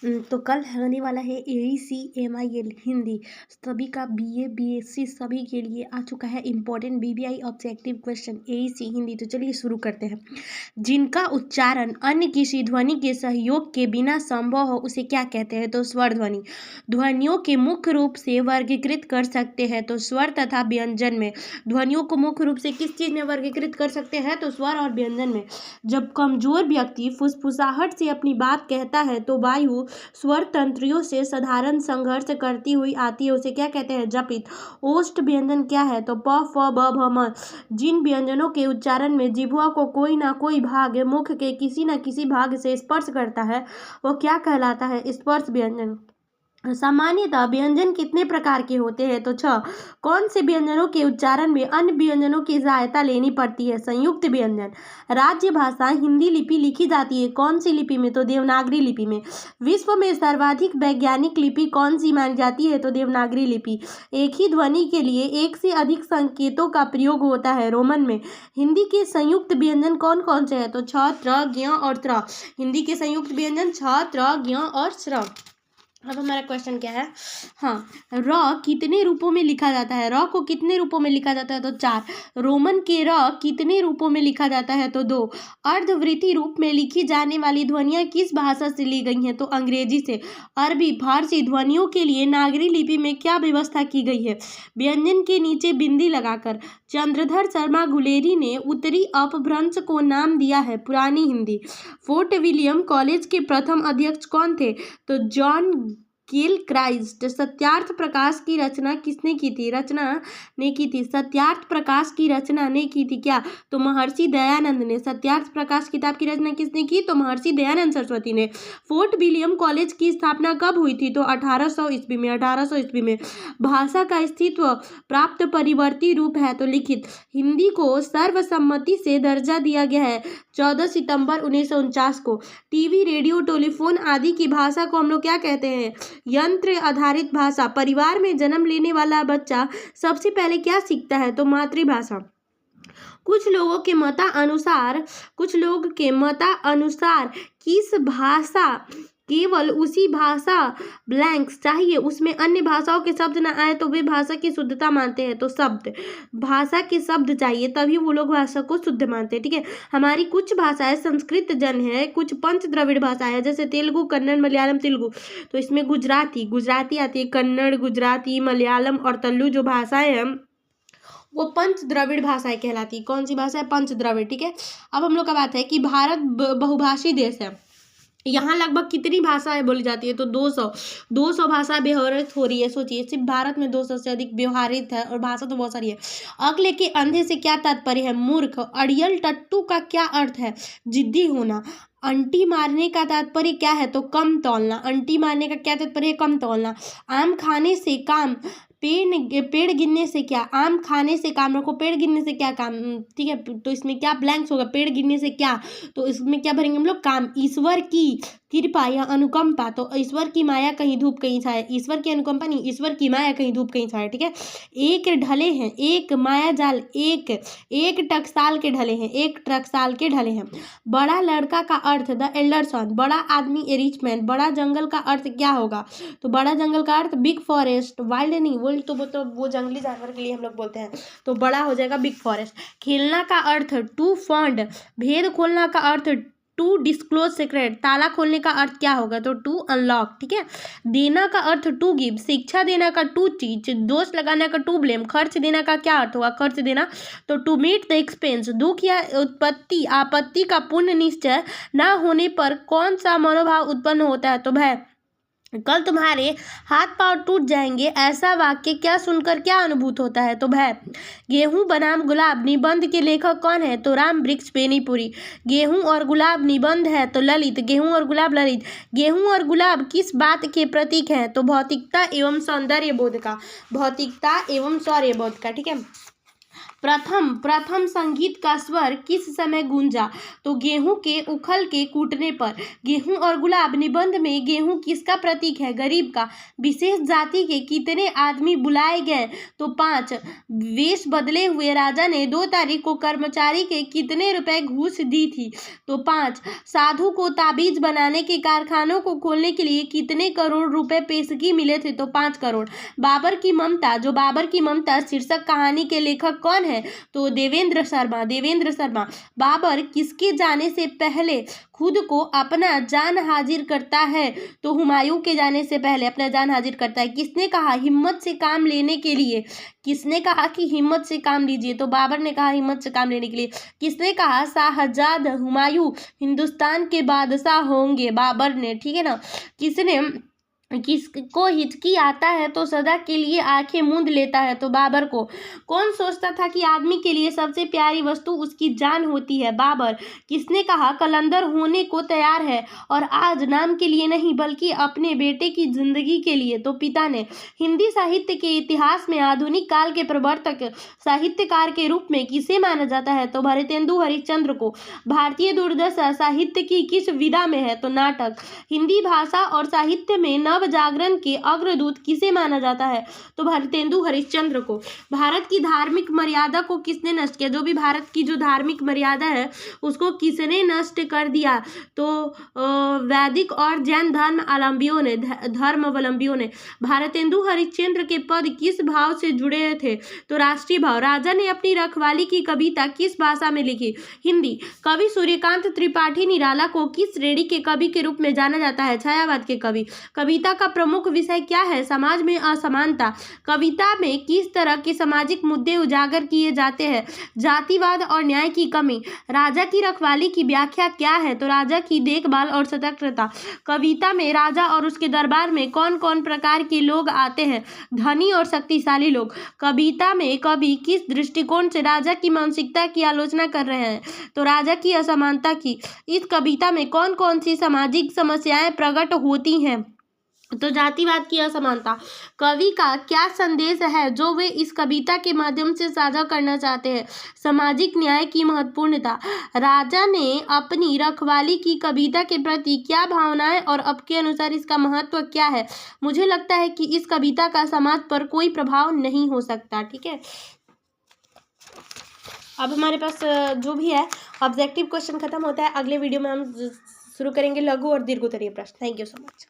तो कल होने वाला है AEC-MIL हिंदी, सभी का BA BSc सभी के लिए आ चुका है important BBI objective question AEC Hindi. तो चलिए शुरू करते हैं। जिनका उच्चारण अन्य किसी ध्वनि के सहयोग के बिना संभव हो उसे क्या कहते हैं? तो स्वर ध्वनि। ध्वनियों के मुख्य रूप से वर्गीकृत कर सकते हैं तो स्वर तथा व्यंजन में। ध्वनियों को मुख्य रूप से किस चीज में वर्गीकृत कर सकते हैं? तो स्वर और व्यंजन में। जब कमजोर व्यक्ति फुसफुसाहट से अपनी बात कहता है तो वायु स्वर तंत्रियों से साधारण संघर्ष करती हुई आती है, उसे क्या कहते हैं? जपित। ओष्ठ व्यंजन क्या है? तो प फ ब भ म। जिन व्यंजनों के उच्चारण में जिह्वा को कोई ना कोई भाग मुख के किसी न किसी भाग से स्पर्श करता है वो क्या कहलाता है? स्पर्श व्यंजन। सामान्यतः व्यंजन कितने प्रकार के होते हैं? तो 6। कौन से व्यंजनों के उच्चारण में अन्य व्यंजनों की सहायता लेनी पड़ती है? संयुक्त व्यंजन। राज्य भाषा हिंदी लिपि लिखी जाती है कौन सी लिपि में? तो देवनागरी लिपि में। विश्व में सर्वाधिक वैज्ञानिक लिपि कौन सी मानी जाती है? तो देवनागरी लिपि। एक ही ध्वनि के लिए एक से अधिक संकेतों का प्रयोग होता है रोमन में। हिंदी के संयुक्त व्यंजन कौन कौन से हैं? तो छ, त्र, ज्ञ और त्र। हिंदी के संयुक्त व्यंजन छ, त्र, ज्ञ और स्र। अब हमारा क्वेश्चन क्या है? हाँ, र कितने रूपों में लिखा जाता है? र को कितने रूपों में लिखा जाता है? तो 4। रोमन के र कितने रूपों में लिखा जाता है? तो 2। अर्धवृत्तीय रूप में लिखी जाने वाली ध्वनियां किस भाषा से ली गई हैं? तो अंग्रेजी से। अरबी फारसी ध्वनियों के लिए नागरी लिपि में क्या व्यवस्था की गई है? व्यंजन के नीचे बिंदी लगाकर। चंद्रधर शर्मा गुलेरी ने उत्तरी अपभ्रंश को नाम दिया है पुरानी हिंदी। फोर्ट विलियम कॉलेज के प्रथम अध्यक्ष कौन थे? तो जॉन गिलक्राइस्ट। सत्यार्थ प्रकाश की रचना किसने की थी? सत्यार्थ प्रकाश की रचना ने की थी क्या? तो महर्षि दयानंद ने। सत्यार्थ प्रकाश किताब की रचना किसने की? तो महर्षि दयानंद सरस्वती ने। फोर्ट विलियम कॉलेज की स्थापना कब हुई थी? तो 1800 ईस्वी में। 1800 ईस्वी में। भाषा का अस्तित्व प्राप्त परिवर्ती रूप है तो लिखित। हिंदी को सर्वसम्मति से दर्जा दिया गया है 14 सितंबर 1949 को। टीवी, रेडियो, टेलीफोन आदि की भाषा को हम लोग क्या कहते हैं? यंत्र आधारित भाषा। परिवार में जन्म लेने वाला बच्चा सबसे पहले क्या सीखता है? तो मातृभाषा। कुछ लोगों के मतानुसार किस भाषा केवल उसी भाषा ब्लैंक्स चाहिए उसमें अन्य भाषाओं के शब्द ना आए तो वे भाषा की शुद्धता मानते हैं। तो शब्द, भाषा के शब्द चाहिए तभी वो लोग भाषा को शुद्ध मानते हैं। ठीक है, हमारी कुछ भाषाएं संस्कृत जन है, कुछ पंच द्रविड़ भाषाएं है जैसे तेलुगु, कन्नड़, मलयालम, तेलुगु। तो इसमें गुजराती आती है। कन्नड़, गुजराती, मलयालम और तेलुगु जो भाषाएं हैं वो पंच द्रविड़ भाषाएं कहलाती। कौन सी भाषा है? पंच द्रविड़। ठीक है, अब हम लोग का बात है कि भारत बहुभाषी देश है। यहाँ लगभग कितनी भाषाएं बोली जाती है? तो 200 भाषा व्यवहारित हो रही है। सोचिए, सिर्फ भारत में 200 से अधिक व्यवहारित है और भाषा तो बहुत सारी है। अगले के अंधे से क्या तात्पर्य है? मूर्ख। अड़ियल टट्टू का क्या अर्थ है? जिद्दी होना। अंटी मारने का तात्पर्य क्या है? तो कम तौलना। अंटी मारने का क्या तात्पर्य है? कम तौलना। आम खाने से काम, पेड़ गिनने से क्या? आम खाने से काम रखो, पेड़ गिनने से क्या काम? ठीक है, तो इसमें क्या ब्लैंक्स होगा? पेड़ गिनने से क्या, तो इसमें क्या भरेंगे हम लोग? काम। ईश्वर की कृपा या अनुकंपा। तो ईश्वर की माया कहीं धूप कहीं छाया। ईश्वर की अनुकंपा नहीं, ईश्वर की माया कहीं धूप कहीं छाया। ठीक है, एक ढले हैं, एक माया जाल, एक टकसाल के ढले हैं, एक टकसाल के ढले हैं। बड़ा लड़का का अर्थ द एल्डर सन। बड़ा आदमी ए रिच मैन। बड़ा जंगल का अर्थ क्या होगा? तो बड़ा जंगल का अर्थ बिग फॉरेस्ट। वाइल्ड नहीं, वो जंगली जानवर के लिए हम लोग बोलते हैं, तो बड़ा हो जाएगा बिग फॉरेस्ट। खेलना का अर्थ टू फॉन्ड। भेद खोलना का अर्थ टू डिस्क्लोज सीक्रेट। ताला खोलने का अर्थ क्या होगा? तो टू अनलॉक। ठीक है, देना का अर्थ टू गिव। शिक्षा देना का टू टीच। दोष लगाना का टू ब्लेम। खर्च देना का क्या अर्थ होगा? खर्च देना तो टू मीट द एक्सपेंस। दुख या आपत्ति का पूर्ण निश्चय न होने पर कौन सा मनोभाव उत्पन्न होता है? तो भय। कल तुम्हारे हाथ पांव टूट जाएंगे, ऐसा वाक्य क्या सुनकर क्या अनुभूत होता है? तो भय। गेहूं बनाम गुलाब निबंध के लेखक कौन है? तो राम वृक्ष बेनीपुरी। गेहूं और गुलाब निबंध है तो ललित। गेहूं और गुलाब ललित। गेहूं और गुलाब किस बात के प्रतीक हैं? तो भौतिकता एवं सौंदर्य बोध का। भौतिकता एवं सौंदर्य बोध का। ठीक है, प्रथम प्रथम संगीत का स्वर किस समय गूंजा? तो गेहूं के उखल के कूटने पर। गेहूं और गुलाब निबंध में गेहूं किसका प्रतीक है? गरीब का। विशेष जाति के कितने आदमी बुलाए गए? तो 5। वेश बदले हुए राजा ने 2 तारीख को कर्मचारी के कितने रुपए घूस दी थी? तो 5। साधु को ताबीज बनाने के कारखानों को खोलने के लिए कितने करोड़ रुपए पेशगी मिले थे? तो 5 करोड़। बाबर की ममता शीर्षक कहानी के लेखक कौन है? तो देवेंद्र शर्मा। देवेंद्र शर्मा। बाबर किसके जाने से पहले खुद को अपना जान हाजिर करता है? तो हुमायूं के जाने से पहले अपना जान हाजिर करता है। किसने कहा हिम्मत से काम लेने के लिए? किसने कहा कि हिम्मत से काम लीजिए? तो बाबर ने कहा हिम्मत से काम लेने के लिए। किसने कहा शाहजाद हुमायूं हिंदुस्तान के बादशाह होंगे? बाबर ने। ठीक है ना। किसने किसको हिचकी आता है तो सदा के लिए आंखें मूंद लेता है? तो बाबर को। कौन सोचता था कि आदमी के लिए सबसे प्यारी वस्तु उसकी जान होती है? बाबर। किसने कहा कलंदर होने को तैयार है और आज नाम के लिए नहीं बल्कि अपने बेटे की जिंदगी के लिए? तो पिता ने। हिंदी साहित्य के इतिहास में आधुनिक काल के प्रवर्तक साहित्यकार के रूप में किसे माना जाता है? तो भारतेंदु हरिश्चंद्र को। भारतीय दुर्दशा साहित्य की किस विधा में है? तो नाटक। हिंदी भाषा और साहित्य में नव जागरण के अग्रदूत किसे माना जाता है? तो भारतेंदु हरिश्चंद्र को। भारत की धार्मिक मर्यादा को किसने नष्ट किया? जो भी भारत की जो धार्मिक मर्यादा है उसको किसने नष्ट कर दिया? तो वैदिक और जैन धर्मावलंबियों ने। भारतेंदु हरिश्चंद्र के पद किस भाव से जुड़े थे? तो राष्ट्रीय भाव। राजा ने अपनी रखवाली की कविता किस भाषा में लिखी? हिंदी। कवि सूर्यकांत त्रिपाठी निराला को किस श्रेणी के कवि के रूप में जाना जाता है? छायावाद के कवि। कविता का प्रमुख विषय क्या है? समाज में असमानता। कविता में किस तरह के सामाजिक मुद्दे उजागर किए जाते हैं? जातिवाद और न्याय की कमी। राजा की रखवाली की व्याख्या क्या है? तो राजा की देखभाल और सतर्कता। कविता में राजा और उसके दरबार में कौन कौन प्रकार के लोग आते हैं? धनी और शक्तिशाली लोग। कविता में कवि किस दृष्टिकोण से राजा की मानसिकता की आलोचना कर रहे हैं? तो राजा की असमानता की। इस कविता में कौन कौन सी सामाजिक समस्याएं प्रकट होती हैं? तो जातिवाद की असमानता। कवि का क्या संदेश है जो वे इस कविता के माध्यम से साझा करना चाहते हैं? सामाजिक न्याय की महत्वपूर्णता। राजा ने अपनी रखवाली की कविता के प्रति क्या भावनाएं और आपके अनुसार इसका महत्व क्या है? मुझे लगता है कि इस कविता का समाज पर कोई प्रभाव नहीं हो सकता। ठीक है। अब हमारे पास जो भी है ऑब्जेक्टिव क्वेश्चन खत्म होता है। अगले वीडियो में हम शुरू करेंगे लघु और दीर्घोत्तरीय प्रश्न। Thank you so much.